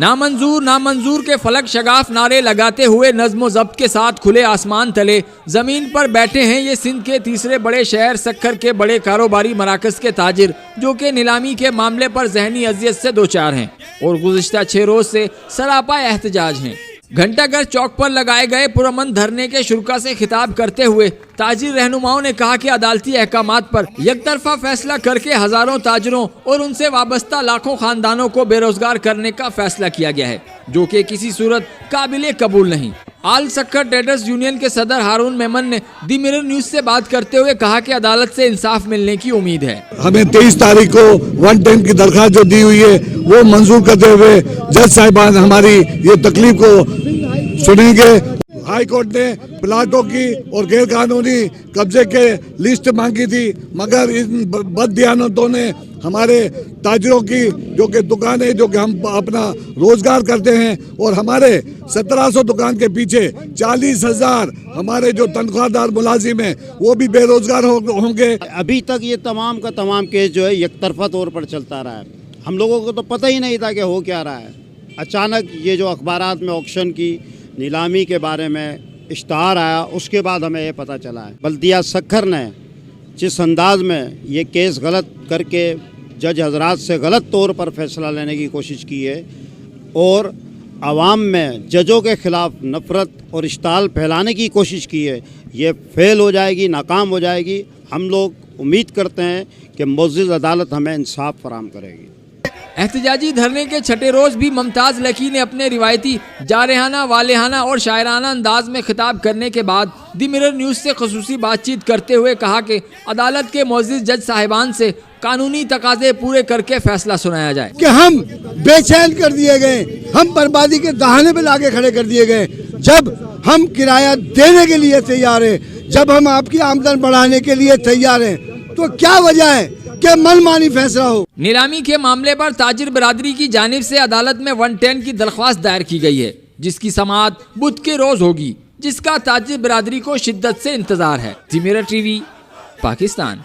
नामंजूर नामंजूर के फलक शगाफ नारे लगाते हुए नज्म ज़ब्त के साथ खुले आसमान तले जमीन पर बैठे हैं ये सिंध के तीसरे बड़े शहर सक्खर के बड़े कारोबारी मराकज़ के ताजिर, जो कि नीलामी के मामले पर जहनी अजियत से दो चार हैं और गुज़िश्ता 6 रोज से सरापा एहतजाज हैं। घंटाघर चौक पर लगाए गए पुरअमन धरने के शुरा से खिताब करते हुए ताजिर रहनुमाओं ने कहा कि अदालती अहकामात पर यकतरफा फैसला करके हजारों ताजिरों और उनसे वाबस्ता लाखों खानदानों को बेरोजगार करने का फैसला किया गया है, जो कि किसी सूरत काबिले कबूल नहीं। आल सक्खर ट्रेडर्स यूनियन के सदर हारून मेमन ने दी मिरर न्यूज से बात करते हुए कहा कि अदालत से इंसाफ मिलने की उम्मीद है। हमें 23 तारीख को 110 की दरख्वास्त जो दी हुई है वो मंजूर करते हुए जज साहिबान हमारी ये तकलीफ को सुनेंगे। हाई कोर्ट ने प्लाटों की और गैर कानूनी कब्जे के लिस्ट मांगी थी, मगर इन बददियानतों ने हमारे ताजिरों की जो कि दुकान है, जो कि हम अपना रोजगार करते हैं, और हमारे 1700 दुकान के पीछे 40,000 हमारे जो तनख्वाहदार मुलाजिम हैं वो भी बेरोजगार होंगे। अभी तक ये तमाम का तमाम केस जो है यकतरफा तौर पर चलता रहा है। हम लोगों को तो पता ही नहीं था कि हो क्या रहा है। अचानक ये जो अखबारात में ऑक्शन की नीलामी के बारे में इश्तहार आया, उसके बाद हमें ये पता चला है बल्दिया सक्खर ने जिस अंदाज में ये केस गलत करके जज हजरात से गलत तौर पर फैसला लेने की कोशिश की है और आवाम में जजों के ख़िलाफ़ नफ़रत और इश्ताल फैलाने की कोशिश की है, ये फेल हो जाएगी, नाकाम हो जाएगी। हम लोग उम्मीद करते हैं कि मुअज़्ज़िज़ अदालत हमें इंसाफ फराहम करेगी। एहतजाजी धरने के 6ठे रोज भी मुमताज़ लकी ने अपने रिवायती जारहाना वालेहाना और शायराना अंदाज में खिताब करने के बाद दी मिरर न्यूज़ से खुसूसी बातचीत करते हुए कहा कि अदालत के मुअज़्ज़िज़ जज साहिबान से कानूनी तकाजे पूरे करके फैसला सुनाया जाए कि हम बेचैन कर दिए गए, हम बर्बादी के दहाने पे लाके खड़े कर दिए गए। जब हम किराया देने के लिए तैयार हैं, जब हम आपकी आमदन बढ़ाने के लिए तैयार हैं, तो क्या वजह है कि मनमानी फैसला हो। नीलामी के मामले पर ताजिर बरादरी की जानिब से अदालत में 110 की दरख्वास्त दायर की गई है, जिसकी समाअत बुध के रोज होगी, जिसका ताजिर बरादरी को शिद्दत से इंतजार है। दी मिरर टीवी, पाकिस्तान।